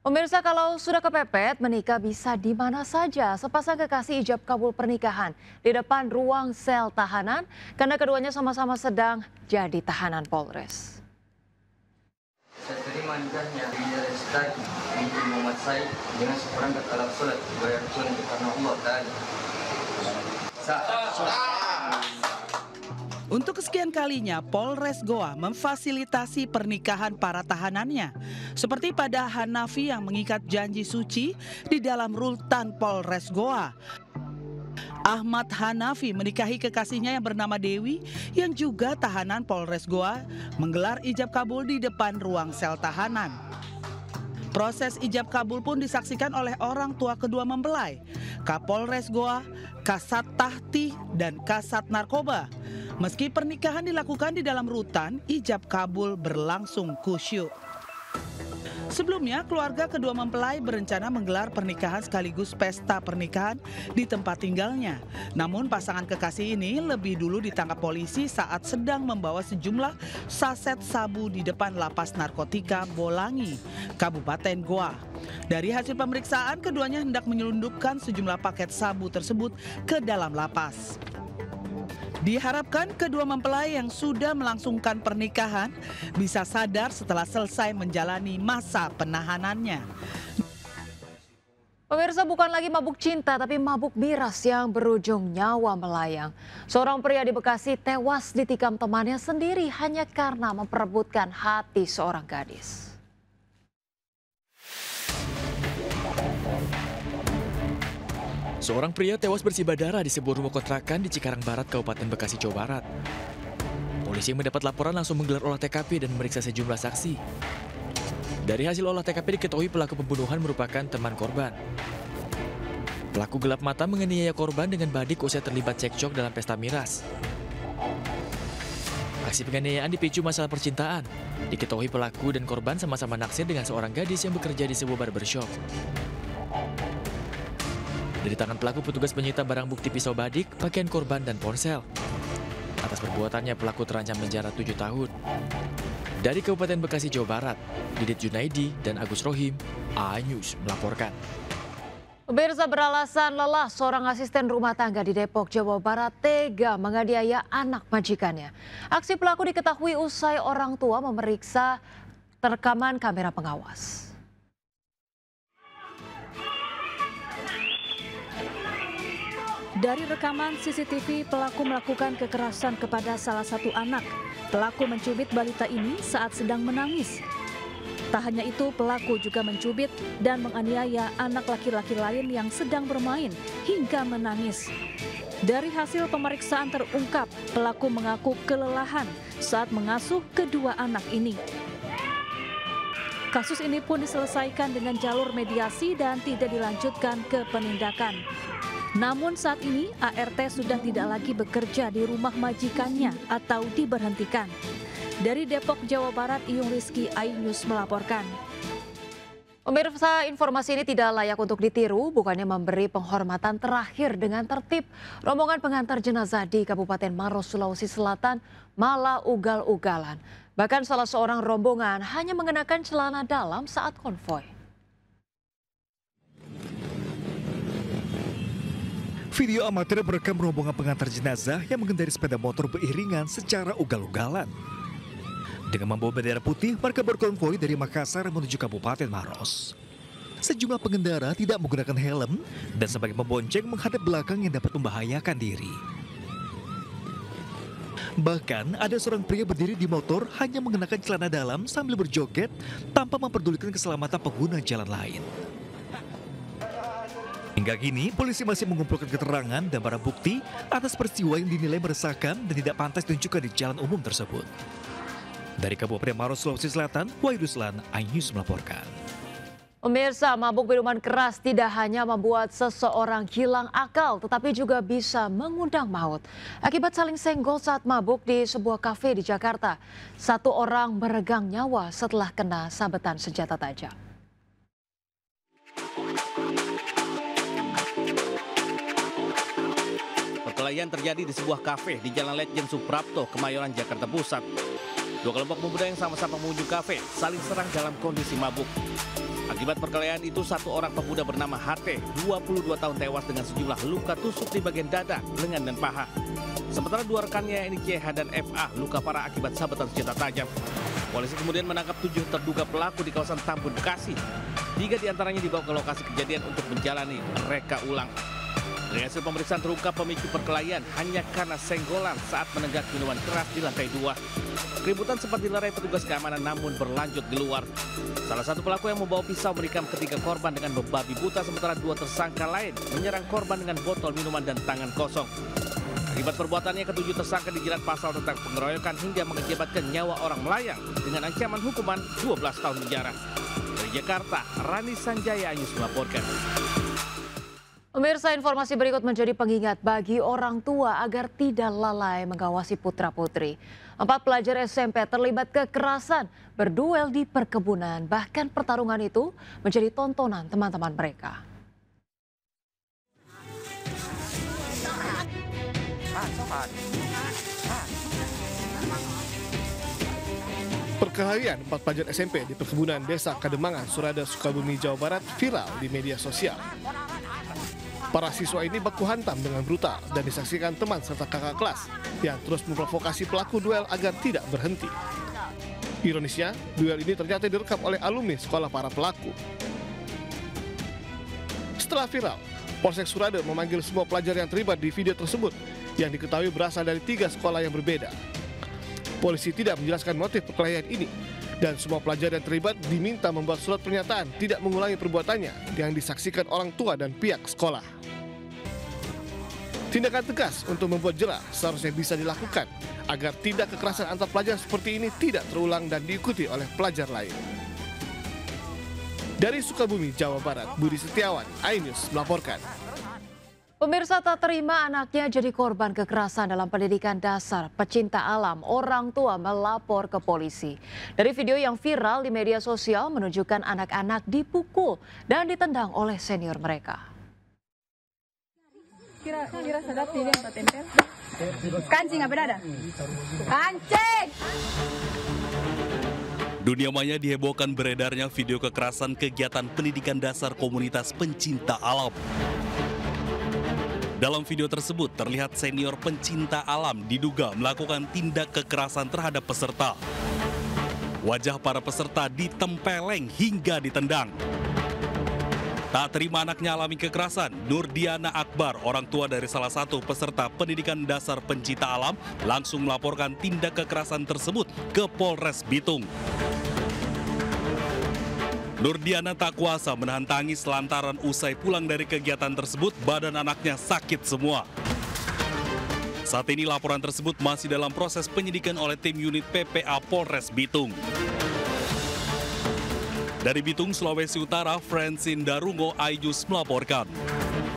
Pemirsa, kalau sudah kepepet, menikah bisa di mana saja. Sepasang kekasih ijab kabul pernikahan di depan ruang sel tahanan karena keduanya sama-sama sedang jadi tahanan Polres. Saya terima nikahnya bila Lestari binti Muhammad Said dengan seperangkat alat sholat bayar tunai karena Allah Ta'ala. Untuk kesekian kalinya, Polres Goa memfasilitasi pernikahan para tahanannya. Seperti pada Hanafi yang mengikat janji suci di dalam rutan Polres Goa. Ahmad Hanafi menikahi kekasihnya yang bernama Dewi yang juga tahanan Polres Goa menggelar ijab kabul di depan ruang sel tahanan. Proses ijab kabul pun disaksikan oleh orang tua kedua mempelai, Kapolres Goa, Kasat Tahti, dan Kasat Narkoba. Meski pernikahan dilakukan di dalam rutan, ijab kabul berlangsung khusyuk. Sebelumnya, keluarga kedua mempelai berencana menggelar pernikahan sekaligus pesta pernikahan di tempat tinggalnya. Namun pasangan kekasih ini lebih dulu ditangkap polisi saat sedang membawa sejumlah saset sabu di depan lapas narkotika Bolangi, Kabupaten Goa. Dari hasil pemeriksaan, keduanya hendak menyelundupkan sejumlah paket sabu tersebut ke dalam lapas. Diharapkan kedua mempelai yang sudah melangsungkan pernikahan bisa sadar setelah selesai menjalani masa penahanannya. Pemirsa, bukan lagi mabuk cinta tapi mabuk miras yang berujung nyawa melayang. Seorang pria di Bekasi tewas ditikam temannya sendiri hanya karena memperebutkan hati seorang gadis. Seorang pria tewas bersibah darah di sebuah rumah kontrakan di Cikarang Barat, Kabupaten Bekasi, Jawa Barat. Polisi yang mendapat laporan langsung menggelar olah TKP dan memeriksa sejumlah saksi. Dari hasil olah TKP diketahui pelaku pembunuhan merupakan teman korban. Pelaku gelap mata menganiaya korban dengan badik usai terlibat cekcok dalam pesta miras. Aksi penganiayaan dipicu masalah percintaan. Diketahui pelaku dan korban sama-sama naksir dengan seorang gadis yang bekerja di sebuah barbershop. Dari tangan pelaku, petugas menyita barang bukti pisau badik, pakaian korban, dan ponsel. Atas perbuatannya, pelaku terancam penjara 7 tahun. Dari Kabupaten Bekasi, Jawa Barat, Didit Junaidi dan Agus Rohim, AA News melaporkan. Pemirsa, beralasan lelah, seorang asisten rumah tangga di Depok, Jawa Barat tega menganiaya anak majikannya. Aksi pelaku diketahui usai orang tua memeriksa rekaman kamera pengawas. Dari rekaman CCTV, pelaku melakukan kekerasan kepada salah satu anak. Pelaku mencubit balita ini saat sedang menangis. Tak hanya itu, pelaku juga mencubit dan menganiaya anak laki-laki lain yang sedang bermain hingga menangis. Dari hasil pemeriksaan terungkap, pelaku mengaku kelelahan saat mengasuh kedua anak ini. Kasus ini pun diselesaikan dengan jalur mediasi dan tidak dilanjutkan ke penindakan. Namun saat ini ART sudah tidak lagi bekerja di rumah majikannya atau diberhentikan. Dari Depok, Jawa Barat, Iyung Rizky, AI News melaporkan. Pemirsa, informasi ini tidak layak untuk ditiru, bukannya memberi penghormatan terakhir dengan tertib. Rombongan pengantar jenazah di Kabupaten Maros, Sulawesi Selatan malah ugal-ugalan. Bahkan salah seorang rombongan hanya mengenakan celana dalam saat konvoi. Video amatir merekam rombongan pengantar jenazah yang mengendarai sepeda motor beriringan secara ugal-ugalan. Dengan membawa bendera putih, mereka berkonvoi dari Makassar menuju Kabupaten Maros. Sejumlah pengendara tidak menggunakan helm dan sebagai membonceng menghadap belakang yang dapat membahayakan diri. Bahkan ada seorang pria berdiri di motor hanya mengenakan celana dalam sambil berjoget tanpa memperdulikan keselamatan pengguna jalan lain. Hingga kini, polisi masih mengumpulkan keterangan dan barang bukti atas peristiwa yang dinilai meresahkan dan tidak pantas ditunjukkan di jalan umum tersebut. Dari Kabupaten Maros, Sulawesi Selatan, Wahid Ruslan, AI News melaporkan. Pemirsa, mabuk minuman keras tidak hanya membuat seseorang hilang akal, tetapi juga bisa mengundang maut. Akibat saling senggol saat mabuk di sebuah kafe di Jakarta, satu orang meregang nyawa setelah kena sabetan senjata tajam. Perkelahian terjadi di sebuah kafe di Jalan Letjen Suprapto, Kemayoran, Jakarta Pusat. Dua kelompok pemuda yang sama-sama mengunjungi kafe saling serang dalam kondisi mabuk. Akibat perkelahian itu, satu orang pemuda bernama HT, 22 tahun tewas dengan sejumlah luka tusuk di bagian dada, lengan, dan paha. Sementara dua rekannya, yakni CH dan FA, luka parah akibat sabetan senjata tajam. Polisi kemudian menangkap 7 terduga pelaku di kawasan Tambun, Bekasi. 3 diantaranya dibawa ke lokasi kejadian untuk menjalani reka ulang. Dari hasil pemeriksaan terungkap pemicu perkelahian hanya karena senggolan saat menenggak minuman keras di lantai 2. Keributan sempat dilerai petugas keamanan namun berlanjut di luar. Salah satu pelaku yang membawa pisau menikam ketiga korban dengan membabi buta, sementara 2 tersangka lain menyerang korban dengan botol minuman dan tangan kosong. Akibat perbuatannya, ke-7 tersangka dijerat pasal tentang pengeroyokan hingga mengakibatkan nyawa orang melayang dengan ancaman hukuman 12 tahun penjara. Dari Jakarta, Rani Sanjaya Anyus melaporkan. Pemirsa, informasi berikut menjadi pengingat bagi orang tua agar tidak lalai mengawasi putra-putri. 4 pelajar SMP terlibat kekerasan berduel di perkebunan. Bahkan pertarungan itu menjadi tontonan teman-teman mereka. Perkelahian 4 pelajar SMP di perkebunan Desa Kademangan, Surada, Sukabumi, Jawa Barat viral di media sosial. Para siswa ini baku hantam dengan brutal dan disaksikan teman serta kakak kelas yang terus memprovokasi pelaku duel agar tidak berhenti. Ironisnya, duel ini ternyata direkam oleh alumni sekolah para pelaku. Setelah viral, Polsek Surada memanggil semua pelajar yang terlibat di video tersebut yang diketahui berasal dari 3 sekolah yang berbeda. Polisi tidak menjelaskan motif perkelahian ini dan semua pelajar yang terlibat diminta membuat surat pernyataan tidak mengulangi perbuatannya yang disaksikan orang tua dan pihak sekolah. Tindakan tegas untuk membuat jera seharusnya bisa dilakukan agar tidak kekerasan antar pelajar seperti ini tidak terulang dan diikuti oleh pelajar lain. Dari Sukabumi, Jawa Barat, Budi Setiawan, iNews melaporkan. Pemirsa, tak terima anaknya jadi korban kekerasan dalam pendidikan dasar. Pecinta alam, orang tua melapor ke polisi. Dari video yang viral di media sosial menunjukkan anak-anak dipukul dan ditendang oleh senior mereka. Kira sedap ini yang tempel. Kancing apa ada? Kancing! Dunia maya dihebohkan beredarnya video kekerasan kegiatan pendidikan dasar komunitas pencinta alam. Dalam video tersebut terlihat senior pencinta alam diduga melakukan tindak kekerasan terhadap peserta. Wajah para peserta ditempeleng hingga ditendang. Tak terima anaknya alami kekerasan, Nurdiana Akbar, orang tua dari salah satu peserta pendidikan dasar pencinta alam, langsung melaporkan tindak kekerasan tersebut ke Polres Bitung. Nurdiana tak kuasa menahan tangis lantaran usai pulang dari kegiatan tersebut, badan anaknya sakit semua. Saat ini laporan tersebut masih dalam proses penyidikan oleh tim unit PPA Polres Bitung. Dari Bitung, Sulawesi Utara, Francine Darungo, iNews melaporkan.